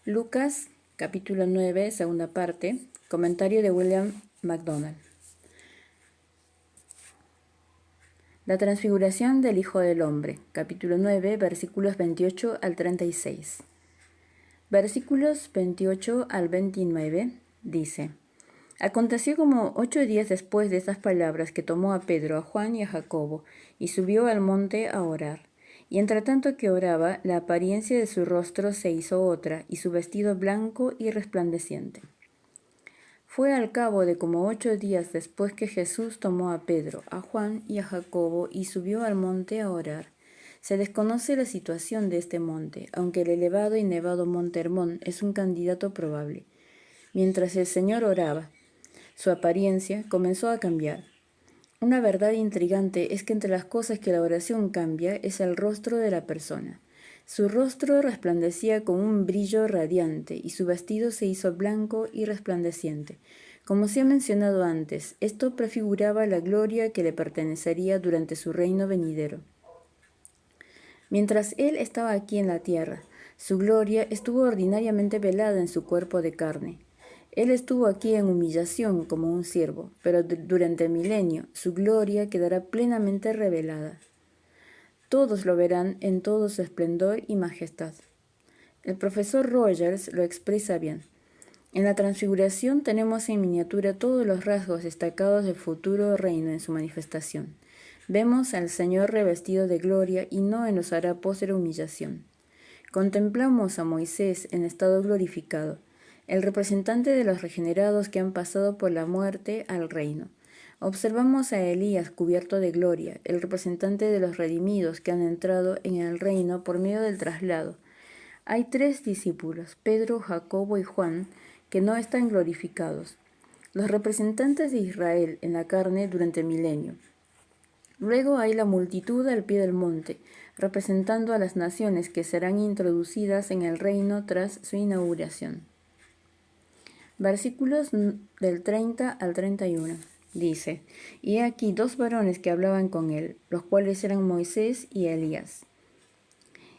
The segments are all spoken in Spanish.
Lucas, capítulo 9, segunda parte, comentario de William MacDonald. La transfiguración del Hijo del Hombre, capítulo 9, versículos 28 al 36. Versículos 28 al 29 dice: Aconteció como 8 días después de estas palabras que tomó a Pedro, a Juan y a Jacobo, y subió al monte a orar. Y entre tanto que oraba, la apariencia de su rostro se hizo otra, y su vestido blanco y resplandeciente. Fue al cabo de como 8 días después que Jesús tomó a Pedro, a Juan y a Jacobo, y subió al monte a orar. Se desconoce la situación de este monte, aunque el elevado y nevado monte Hermón es un candidato probable. Mientras el Señor oraba, su apariencia comenzó a cambiar. Una verdad intrigante es que entre las cosas que la oración cambia es el rostro de la persona. Su rostro resplandecía con un brillo radiante y su vestido se hizo blanco y resplandeciente. Como se ha mencionado antes, esto prefiguraba la gloria que le pertenecería durante su reino venidero. Mientras él estaba aquí en la tierra, su gloria estuvo ordinariamente velada en su cuerpo de carne. Él estuvo aquí en humillación como un siervo, pero durante el milenio su gloria quedará plenamente revelada. Todos lo verán en todo su esplendor y majestad. El profesor Rogers lo expresa bien. En la transfiguración tenemos en miniatura todos los rasgos destacados del futuro reino en su manifestación. Vemos al Señor revestido de gloria y no en los harapos de la humillación. Contemplamos a Moisés en estado glorificado, el representante de los regenerados que han pasado por la muerte al reino. Observamos a Elías cubierto de gloria, el representante de los redimidos que han entrado en el reino por medio del traslado. Hay 3 discípulos, Pedro, Jacobo y Juan, que no están glorificados, los representantes de Israel en la carne durante el milenio. Luego hay la multitud al pie del monte, representando a las naciones que serán introducidas en el reino tras su inauguración. Versículos del 30 al 31. Dice: Y he aquí 2 varones que hablaban con él, los cuales eran Moisés y Elías,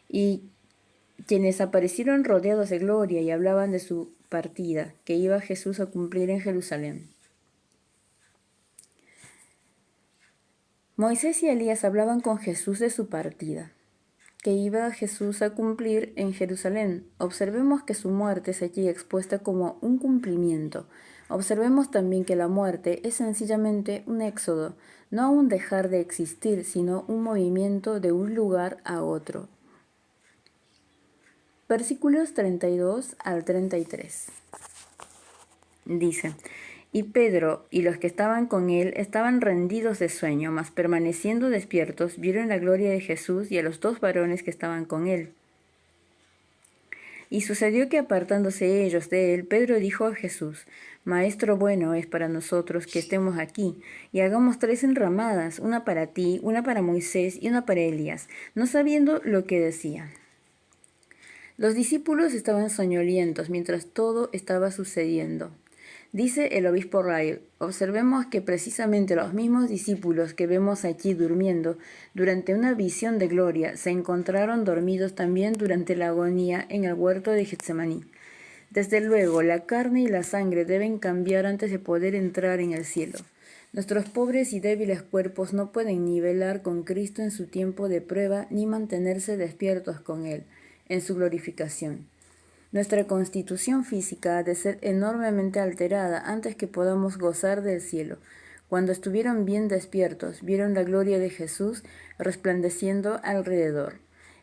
y quienes aparecieron rodeados de gloria y hablaban de su partida, que iba Jesús a cumplir en Jerusalén. Moisés y Elías hablaban con Jesús de su partida, que iba Jesús a cumplir en Jerusalén. Observemos que su muerte es aquí expuesta como un cumplimiento. Observemos también que la muerte es sencillamente un éxodo, no un dejar de existir, sino un movimiento de un lugar a otro. Versículos 32 al 33. Dice: Y Pedro y los que estaban con él estaban rendidos de sueño, mas permaneciendo despiertos, vieron la gloria de Jesús y a los 2 varones que estaban con él. Y sucedió que apartándose ellos de él, Pedro dijo a Jesús: Maestro, bueno es para nosotros que estemos aquí, y hagamos 3 enramadas, una para ti, una para Moisés y una para Elías, no sabiendo lo que decía. Los discípulos estaban soñolientos mientras todo estaba sucediendo. Dice el obispo Ryle: observemos que precisamente los mismos discípulos que vemos aquí durmiendo durante una visión de gloria se encontraron dormidos también durante la agonía en el huerto de Getsemaní. Desde luego, la carne y la sangre deben cambiar antes de poder entrar en el cielo. Nuestros pobres y débiles cuerpos no pueden ni velar con Cristo en su tiempo de prueba ni mantenerse despiertos con Él en su glorificación. Nuestra constitución física ha de ser enormemente alterada antes que podamos gozar del cielo. Cuando estuvieron bien despiertos, vieron la gloria de Jesús resplandeciendo alrededor,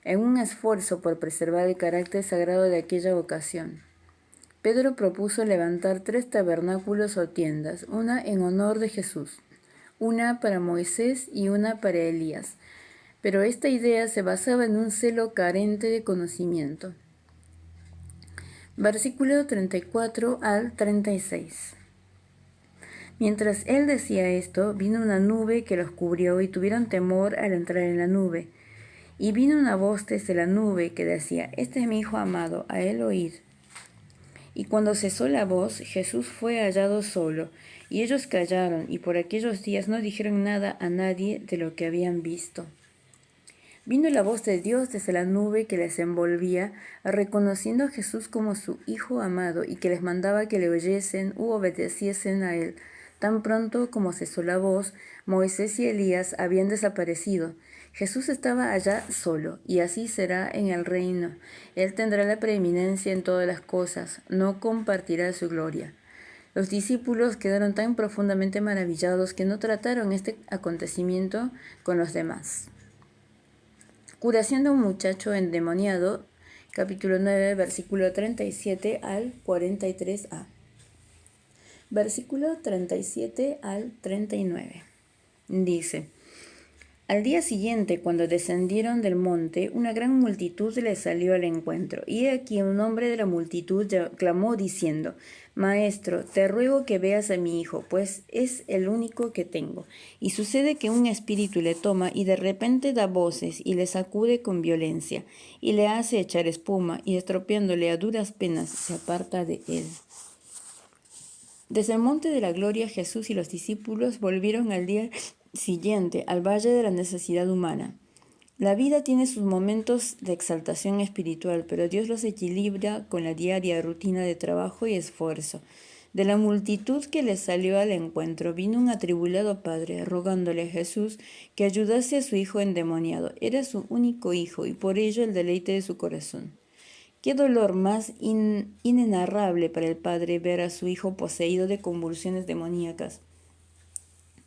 en un esfuerzo por preservar el carácter sagrado de aquella ocasión. Pedro propuso levantar 3 tabernáculos o tiendas, una en honor de Jesús, una para Moisés y una para Elías, pero esta idea se basaba en un celo carente de conocimiento. Versículo 34 al 36. Mientras él decía esto, vino una nube que los cubrió y tuvieron temor al entrar en la nube. Y vino una voz desde la nube que decía: Este es mi Hijo amado, a él oíd. Y cuando cesó la voz, Jesús fue hallado solo, y ellos callaron, y por aquellos días no dijeron nada a nadie de lo que habían visto. Vino la voz de Dios desde la nube que les envolvía, reconociendo a Jesús como su Hijo amado y que les mandaba que le oyesen u obedeciesen a él. Tan pronto como cesó la voz, Moisés y Elías habían desaparecido. Jesús estaba allá solo, y así será en el reino. Él tendrá la preeminencia en todas las cosas, no compartirá su gloria. Los discípulos quedaron tan profundamente maravillados que no trataron este acontecimiento con los demás. Curación de un muchacho endemoniado, capítulo 9, versículo 37 al 43a. Versículo 37 al 39. Dice: Al día siguiente, cuando descendieron del monte, una gran multitud les salió al encuentro. Y aquí un hombre de la multitud clamó diciendo: Maestro, te ruego que veas a mi hijo, pues es el único que tengo. Y sucede que un espíritu le toma y de repente da voces y le sacude con violencia y le hace echar espuma y estropeándole a duras penas se aparta de él. Desde el monte de la gloria, Jesús y los discípulos volvieron al día siguiente al valle de la necesidad humana. La vida tiene sus momentos de exaltación espiritual, pero Dios los equilibra con la diaria rutina de trabajo y esfuerzo. De la multitud que les salió al encuentro vino un atribulado padre, rogándole a Jesús que ayudase a su hijo endemoniado. Era su único hijo y por ello el deleite de su corazón. Qué dolor más inenarrable para el padre ver a su hijo poseído de convulsiones demoníacas.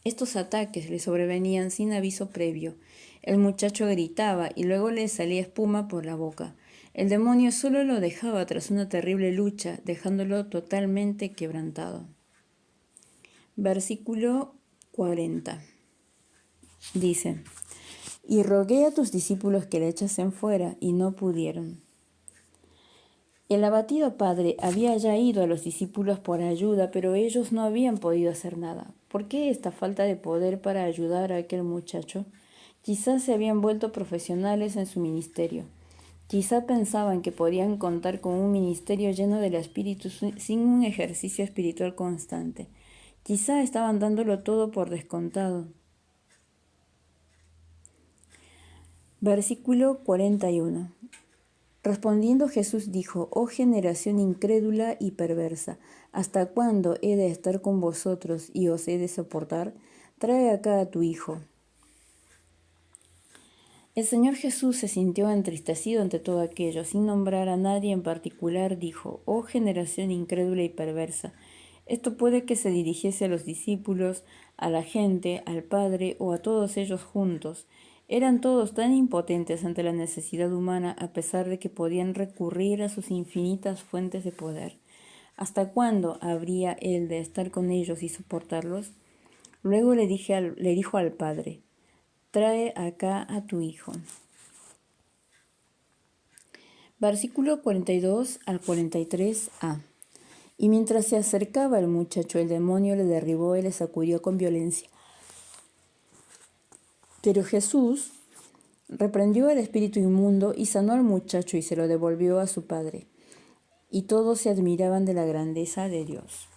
Estos ataques le sobrevenían sin aviso previo. El muchacho gritaba y luego le salía espuma por la boca. El demonio solo lo dejaba tras una terrible lucha, dejándolo totalmente quebrantado. Versículo 40. Dice: Y rogué a tus discípulos que le echasen fuera, y no pudieron. El abatido padre había ya ido a los discípulos por ayuda, pero ellos no habían podido hacer nada. ¿Por qué esta falta de poder para ayudar a aquel muchacho? Quizás se habían vuelto profesionales en su ministerio. Quizá pensaban que podían contar con un ministerio lleno del Espíritu sin un ejercicio espiritual constante. Quizá estaban dándolo todo por descontado. Versículo 41. Respondiendo Jesús dijo: Oh generación incrédula y perversa, ¿hasta cuándo he de estar con vosotros y os he de soportar? Trae acá a tu hijo. El Señor Jesús se sintió entristecido ante todo aquello. Sin nombrar a nadie en particular, dijo: Oh generación incrédula y perversa. Esto puede que se dirigiese a los discípulos, a la gente, al Padre o a todos ellos juntos. Eran todos tan impotentes ante la necesidad humana a pesar de que podían recurrir a sus infinitas fuentes de poder. ¿Hasta cuándo habría él de estar con ellos y soportarlos? Luego le dijo al Padre: Trae acá a tu hijo. Versículo 42 al 43a. Y mientras se acercaba el muchacho, el demonio le derribó y le sacudió con violencia. Pero Jesús reprendió al espíritu inmundo y sanó al muchacho y se lo devolvió a su padre. Y todos se admiraban de la grandeza de Dios.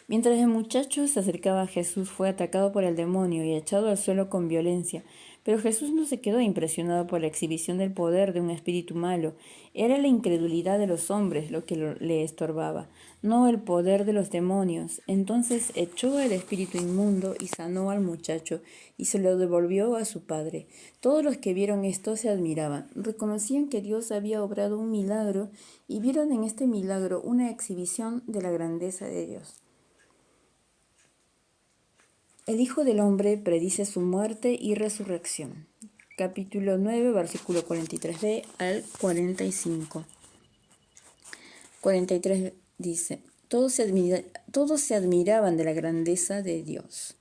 Mientras el muchacho se acercaba a Jesús, fue atacado por el demonio y echado al suelo con violencia. Pero Jesús no se quedó impresionado por la exhibición del poder de un espíritu malo. Era la incredulidad de los hombres lo que le estorbaba, no el poder de los demonios. Entonces echó al espíritu inmundo y sanó al muchacho y se lo devolvió a su padre. Todos los que vieron esto se admiraban, reconocían que Dios había obrado un milagro y vieron en este milagro una exhibición de la grandeza de Dios. El Hijo del Hombre predice su muerte y resurrección. Capítulo 9, versículo 43b al 45. 43 dice: Todos se admiraban de la grandeza de Dios.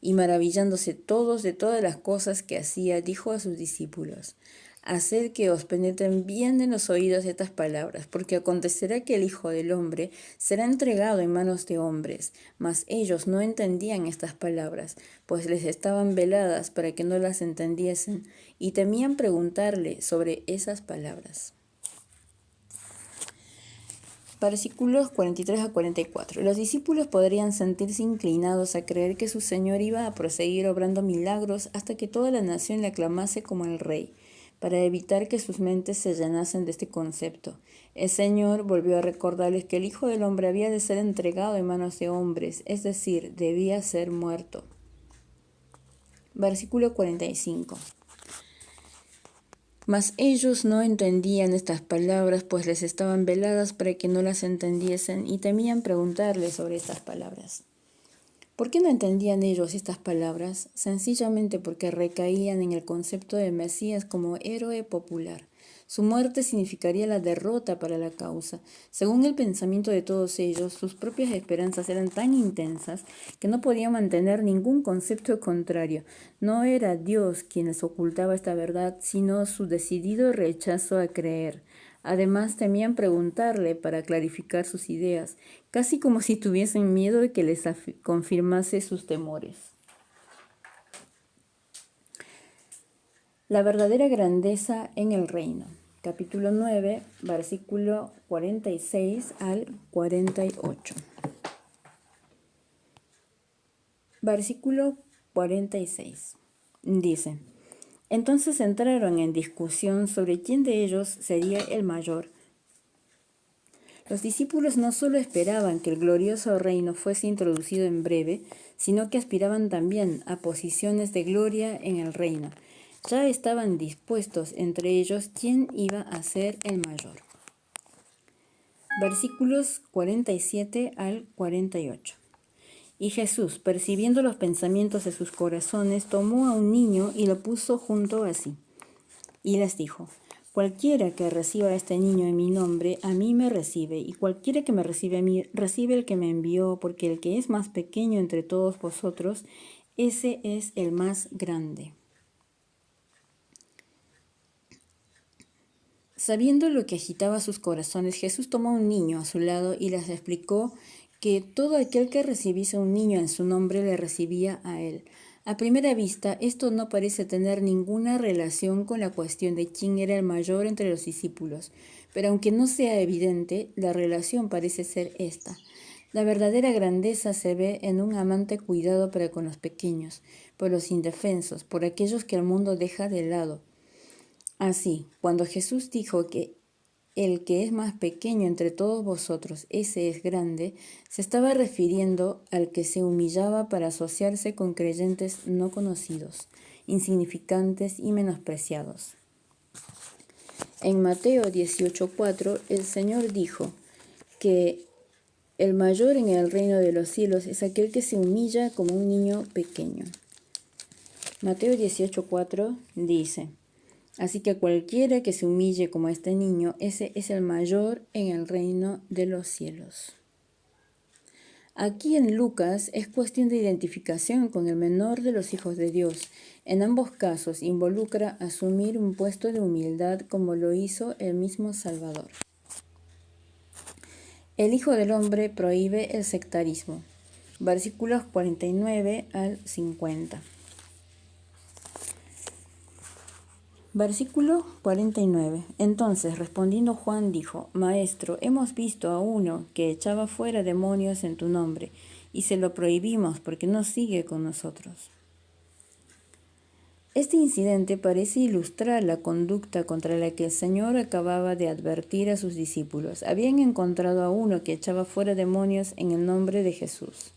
Y maravillándose todos de todas las cosas que hacía, dijo a sus discípulos: Haced que os penetren bien en los oídos estas palabras, porque acontecerá que el Hijo del Hombre será entregado en manos de hombres. Mas ellos no entendían estas palabras, pues les estaban veladas para que no las entendiesen, y temían preguntarle sobre esas palabras. Versículos 43 a 44. Los discípulos podrían sentirse inclinados a creer que su Señor iba a proseguir obrando milagros hasta que toda la nación le aclamase como el Rey, para evitar que sus mentes se llenasen de este concepto. El Señor volvió a recordarles que el Hijo del Hombre había de ser entregado en manos de hombres, es decir, debía ser muerto. Versículo 45. Mas ellos no entendían estas palabras, pues les estaban veladas para que no las entendiesen, y temían preguntarle sobre estas palabras. ¿Por qué no entendían ellos estas palabras? Sencillamente porque recaían en el concepto de Mesías como héroe popular. Su muerte significaría la derrota para la causa. Según el pensamiento de todos ellos, sus propias esperanzas eran tan intensas que no podían mantener ningún concepto contrario. No era Dios quien les ocultaba esta verdad, sino su decidido rechazo a creer. Además, temían preguntarle para clarificar sus ideas, casi como si tuviesen miedo de que les confirmase sus temores. La verdadera grandeza en el reino. Capítulo 9, versículo 46 al 48. Versículo 46. Dice: Entonces entraron en discusión sobre quién de ellos sería el mayor. Los discípulos no solo esperaban que el glorioso reino fuese introducido en breve, sino que aspiraban también a posiciones de gloria en el reino. Ya estaban dispuestos entre ellos quién iba a ser el mayor. Versículos 47 al 48. Y Jesús, percibiendo los pensamientos de sus corazones, tomó a un niño y lo puso junto a sí. Y les dijo: Cualquiera que reciba a este niño en mi nombre, a mí me recibe, y cualquiera que me recibe a mí, recibe el que me envió, porque el que es más pequeño entre todos vosotros, ese es el más grande. Sabiendo lo que agitaba sus corazones, Jesús tomó a un niño a su lado y les explicó que todo aquel que recibiese a un niño en su nombre le recibía a él. A primera vista, esto no parece tener ninguna relación con la cuestión de quién era el mayor entre los discípulos, pero aunque no sea evidente, la relación parece ser esta. La verdadera grandeza se ve en un amante cuidado para con los pequeños, por los indefensos, por aquellos que el mundo deja de lado. Así, cuando Jesús dijo que el que es más pequeño entre todos vosotros, ese es grande, se estaba refiriendo al que se humillaba para asociarse con creyentes no conocidos, insignificantes y menospreciados. En Mateo 18:4, el Señor dijo que el mayor en el reino de los cielos es aquel que se humilla como un niño pequeño. Mateo 18:4 dice: Así que cualquiera que se humille como este niño, ese es el mayor en el reino de los cielos. Aquí en Lucas es cuestión de identificación con el menor de los hijos de Dios. En ambos casos involucra asumir un puesto de humildad como lo hizo el mismo Salvador. El Hijo del Hombre prohíbe el sectarismo. Versículos 49 al 50. Versículo 49. Entonces, respondiendo Juan, dijo: Maestro, hemos visto a uno que echaba fuera demonios en tu nombre, y se lo prohibimos porque no sigue con nosotros. Este incidente parece ilustrar la conducta contra la que el Señor acababa de advertir a sus discípulos. Habían encontrado a uno que echaba fuera demonios en el nombre de Jesús.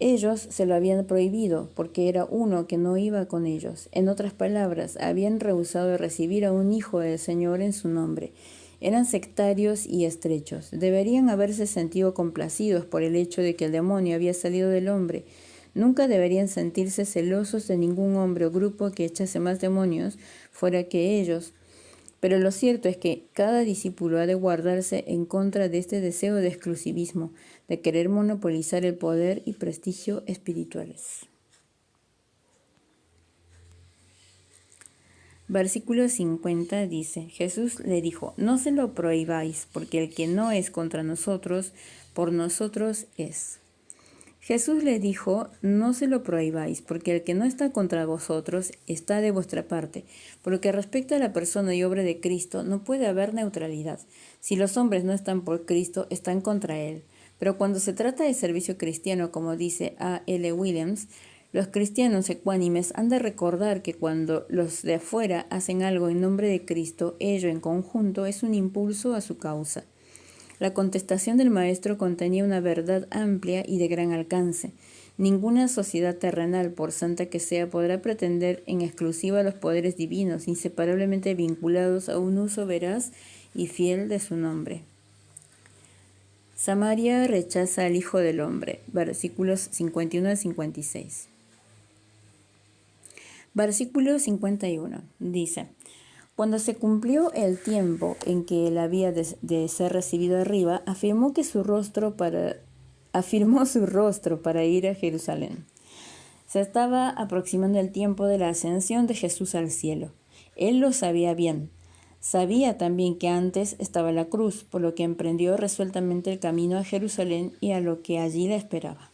Ellos se lo habían prohibido porque era uno que no iba con ellos. En otras palabras, habían rehusado recibir a un hijo del Señor en su nombre. Eran sectarios y estrechos. Deberían haberse sentido complacidos por el hecho de que el demonio había salido del hombre. Nunca deberían sentirse celosos de ningún hombre o grupo que echase más demonios fuera que ellos. Pero lo cierto es que cada discípulo ha de guardarse en contra de este deseo de exclusivismo, de querer monopolizar el poder y prestigio espirituales. Versículo 50 dice: Jesús le dijo: No se lo prohibáis, porque el que no es contra nosotros, por nosotros es. Jesús le dijo, no se lo prohibáis, porque el que no está contra vosotros está de vuestra parte. Por lo que respecta a la persona y obra de Cristo, no puede haber neutralidad. Si los hombres no están por Cristo, están contra Él. Pero cuando se trata de servicio cristiano, como dice A. L. Williams, los cristianos ecuánimes han de recordar que cuando los de afuera hacen algo en nombre de Cristo, ello en conjunto es un impulso a su causa. La contestación del maestro contenía una verdad amplia y de gran alcance. Ninguna sociedad terrenal, por santa que sea, podrá pretender en exclusiva los poderes divinos, inseparablemente vinculados a un uso veraz y fiel de su nombre. Samaria rechaza al Hijo del Hombre, versículos 51 al 56. Versículo 51 dice: Cuando se cumplió el tiempo en que él había de ser recibido arriba, afirmó su rostro para ir a Jerusalén. Se estaba aproximando el tiempo de la ascensión de Jesús al cielo. Él lo sabía bien. Sabía también que antes estaba la cruz, por lo que emprendió resueltamente el camino a Jerusalén y a lo que allí le esperaba.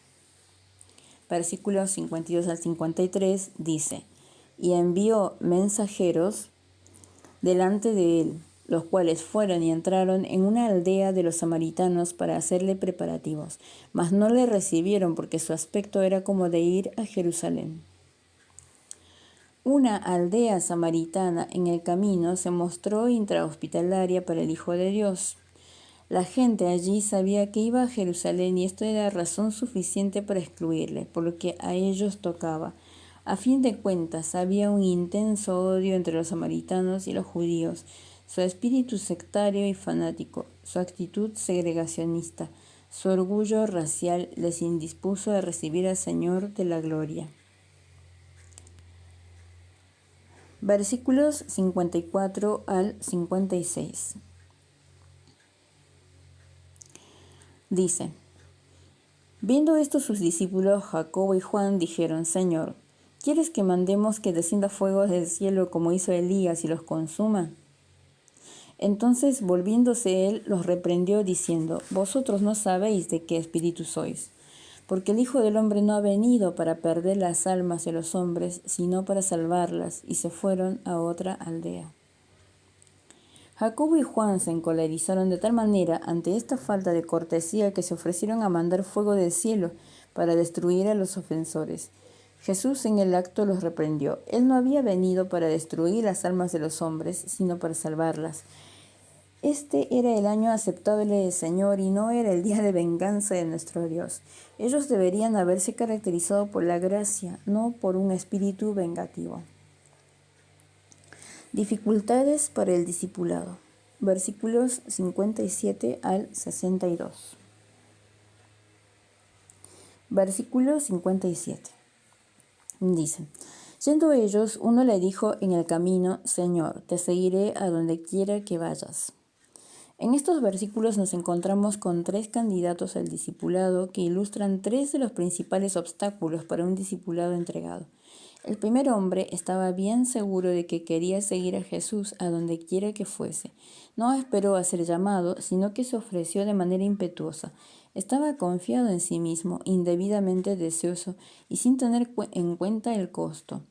Versículos 52 al 53 dice: Y envió mensajeros delante de él, los cuales fueron y entraron en una aldea de los samaritanos para hacerle preparativos, mas no le recibieron porque su aspecto era como de ir a Jerusalén. Una aldea samaritana en el camino se mostró intrahospitalaria para el Hijo de Dios. La gente allí sabía que iba a Jerusalén y esto era razón suficiente para excluirle, por lo que a ellos tocaba. A fin de cuentas, había un intenso odio entre los samaritanos y los judíos, su espíritu sectario y fanático, su actitud segregacionista, su orgullo racial les indispuso a recibir al Señor de la gloria. Versículos 54 al 56. Dice: Viendo esto sus discípulos Jacobo y Juan dijeron: Señor, ¿quieres que mandemos que descienda fuego del cielo como hizo Elías y los consuma? Entonces, volviéndose él, los reprendió diciendo: Vosotros no sabéis de qué espíritu sois, porque el Hijo del Hombre no ha venido para perder las almas de los hombres, sino para salvarlas. Y se fueron a otra aldea. Jacobo y Juan se encolerizaron de tal manera ante esta falta de cortesía que se ofrecieron a mandar fuego del cielo para destruir a los ofensores. Jesús en el acto los reprendió. Él no había venido para destruir las almas de los hombres, sino para salvarlas. Este era el año aceptable del Señor y no era el día de venganza de nuestro Dios. Ellos deberían haberse caracterizado por la gracia, no por un espíritu vengativo. Dificultades para el discipulado. Versículos 57 al 62. Versículo 57. Dice: Yendo ellos, uno le dijo en el camino: Señor, te seguiré a donde quiera que vayas. En estos versículos nos encontramos con tres candidatos al discipulado que ilustran tres de los principales obstáculos para un discipulado entregado. El primer hombre estaba bien seguro de que quería seguir a Jesús a donde quiera que fuese. No esperó a ser llamado, sino que se ofreció de manera impetuosa. Estaba confiado en sí mismo, indebidamente deseoso y sin tener en cuenta el costo.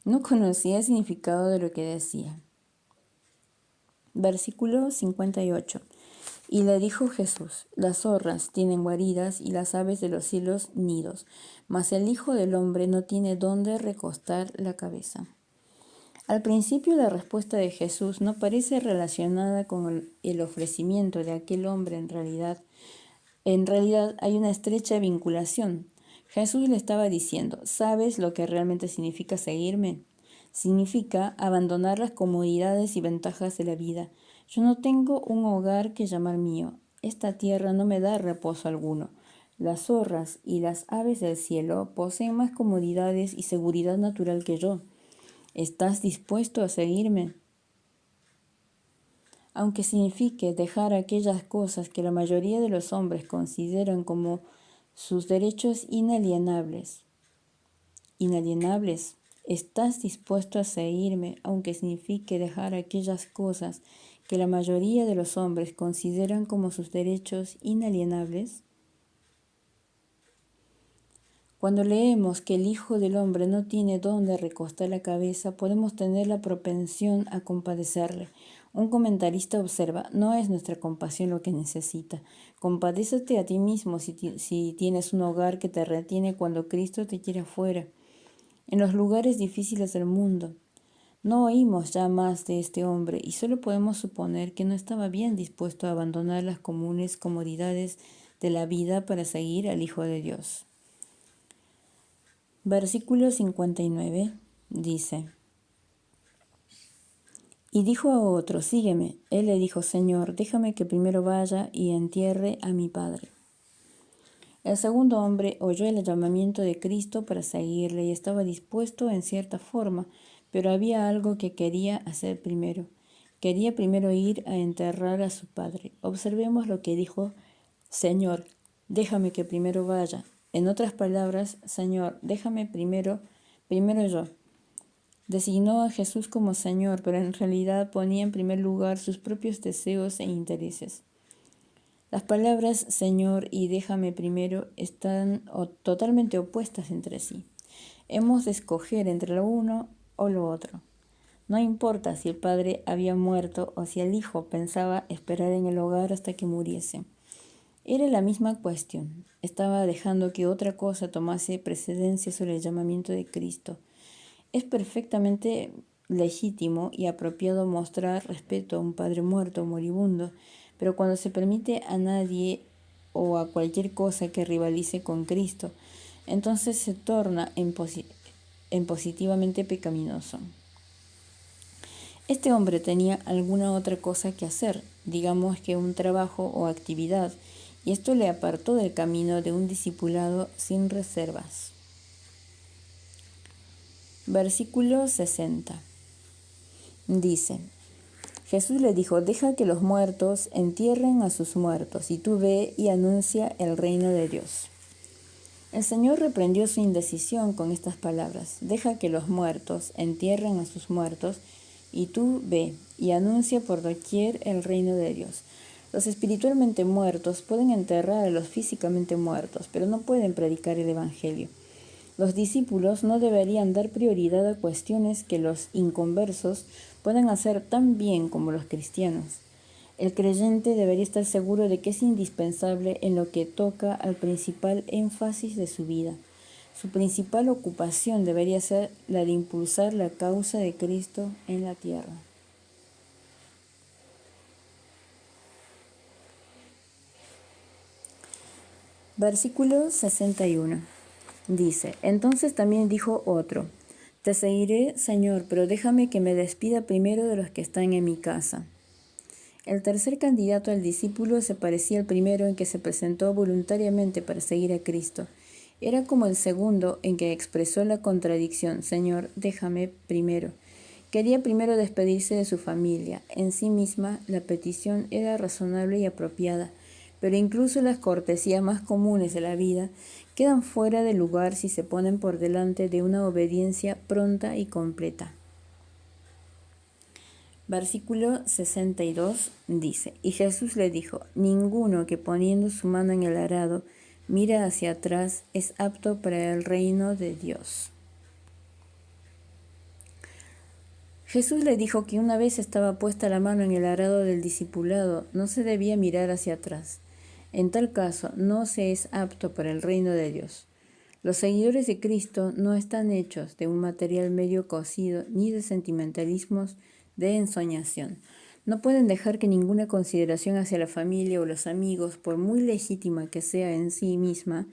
No conocía el significado de lo que decía. Versículo 58. Y le dijo Jesús: Las zorras tienen guaridas y las aves de los cielos nidos, mas el Hijo del Hombre no tiene dónde recostar la cabeza. Al principio la respuesta de Jesús no parece relacionada con el ofrecimiento de aquel hombre. En realidad hay una estrecha vinculación. Jesús le estaba diciendo: ¿sabes lo que realmente significa seguirme? Significa abandonar las comodidades y ventajas de la vida. Yo no tengo un hogar que llamar mío. Esta tierra no me da reposo alguno. Las zorras y las aves del cielo poseen más comodidades y seguridad natural que yo. ¿Estás dispuesto a seguirme? Aunque signifique dejar aquellas cosas que la mayoría de los hombres consideran como sus derechos inalienables. ¿Estás dispuesto a seguirme, aunque signifique dejar aquellas cosas que la mayoría de los hombres consideran como sus derechos inalienables? Cuando leemos que el Hijo del Hombre no tiene dónde recostar la cabeza, podemos tener la propensión a compadecerle. Un comentarista observa, no es nuestra compasión lo que necesita. Compadécete a ti mismo si tienes un hogar que te retiene cuando Cristo te quiere afuera, en los lugares difíciles del mundo. No oímos ya más de este hombre y solo podemos suponer que no estaba bien dispuesto a abandonar las comunes comodidades de la vida para seguir al Hijo de Dios. Versículo 59 dice: Y dijo a otro, sígueme. Él le dijo, Señor, déjame que primero vaya y entierre a mi padre. El segundo hombre oyó el llamamiento de Cristo para seguirle y estaba dispuesto en cierta forma, pero había algo que quería hacer primero. Quería primero ir a enterrar a su padre. Observemos lo que dijo, Señor, déjame que primero vaya. En otras palabras, Señor, déjame primero yo. Designó a Jesús como Señor, pero en realidad ponía en primer lugar sus propios deseos e intereses. Las palabras Señor y déjame primero están totalmente opuestas entre sí. Hemos de escoger entre lo uno o lo otro. No importa si el padre había muerto o si el hijo pensaba esperar en el hogar hasta que muriese. Era la misma cuestión. Estaba dejando que otra cosa tomase precedencia sobre el llamamiento de Cristo. Es perfectamente legítimo y apropiado mostrar respeto a un padre muerto o moribundo, pero cuando se permite a nadie o a cualquier cosa que rivalice con Cristo, entonces se torna en positivamente pecaminoso. Este hombre tenía alguna otra cosa que hacer, digamos que un trabajo o actividad, y esto le apartó del camino de un discipulado sin reservas. Versículo 60. Dice: Jesús le dijo, deja que los muertos entierren a sus muertos, y tú ve y anuncia el reino de Dios. El Señor reprendió su indecisión con estas palabras: deja que los muertos entierren a sus muertos, y tú ve y anuncia por doquier el reino de Dios. Los espiritualmente muertos pueden enterrar a los físicamente muertos, pero no pueden predicar el Evangelio. Los discípulos no deberían dar prioridad a cuestiones que los inconversos puedan hacer tan bien como los cristianos. El creyente debería estar seguro de que es indispensable en lo que toca al principal énfasis de su vida. Su principal ocupación debería ser la de impulsar la causa de Cristo en la tierra. Versículo 61. Dice: Entonces también dijo otro, te seguiré, Señor, pero déjame que me despida primero de los que están en mi casa. El tercer candidato al discípulo se parecía al primero en que se presentó voluntariamente para seguir a Cristo. Era como el segundo en que expresó la contradicción, Señor, déjame primero. Quería primero despedirse de su familia. En sí misma, la petición era razonable y apropiada, pero incluso las cortesías más comunes de la vida quedan fuera de lugar si se ponen por delante de una obediencia pronta y completa. Versículo 62 dice: Y Jesús le dijo, ninguno que poniendo su mano en el arado mira hacia atrás es apto para el reino de Dios. Jesús le dijo que una vez estaba puesta la mano en el arado del discipulado, no se debía mirar hacia atrás. En tal caso, no se es apto para el reino de Dios. Los seguidores de Cristo no están hechos de un material medio cocido ni de sentimentalismos de ensoñación. No pueden dejar que ninguna consideración hacia la familia o los amigos, por muy legítima que sea en sí misma,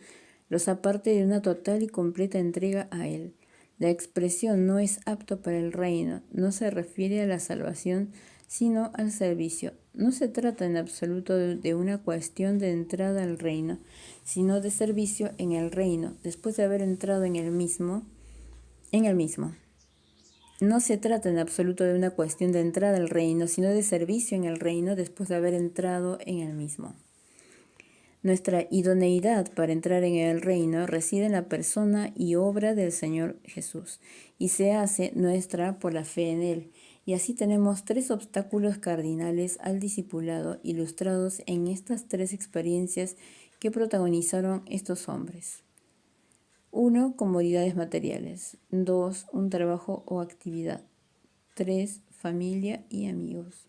los aparte de una total y completa entrega a Él. La expresión no es apto para el reino no se refiere a la salvación, sino al servicio. No se trata en absoluto de una cuestión de entrada al reino, sino de servicio en el reino, después de haber entrado en el mismo. No se trata en absoluto de una cuestión de entrada al reino, sino de servicio en el reino, después de haber entrado en el mismo. Nuestra idoneidad para entrar en el reino reside en la persona y obra del Señor Jesús, y se hace nuestra por la fe en Él. Y así tenemos 3 obstáculos cardinales al discipulado ilustrados en estas 3 experiencias que protagonizaron estos hombres. 1. Comodidades materiales. 2. Un trabajo o actividad. 3. Familia y amigos.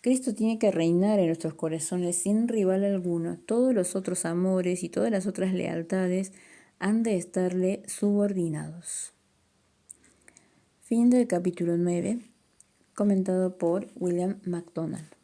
Cristo tiene que reinar en nuestros corazones sin rival alguno. Todos los otros amores y todas las otras lealtades han de estarle subordinados. Fin del capítulo 9, comentado por William MacDonald.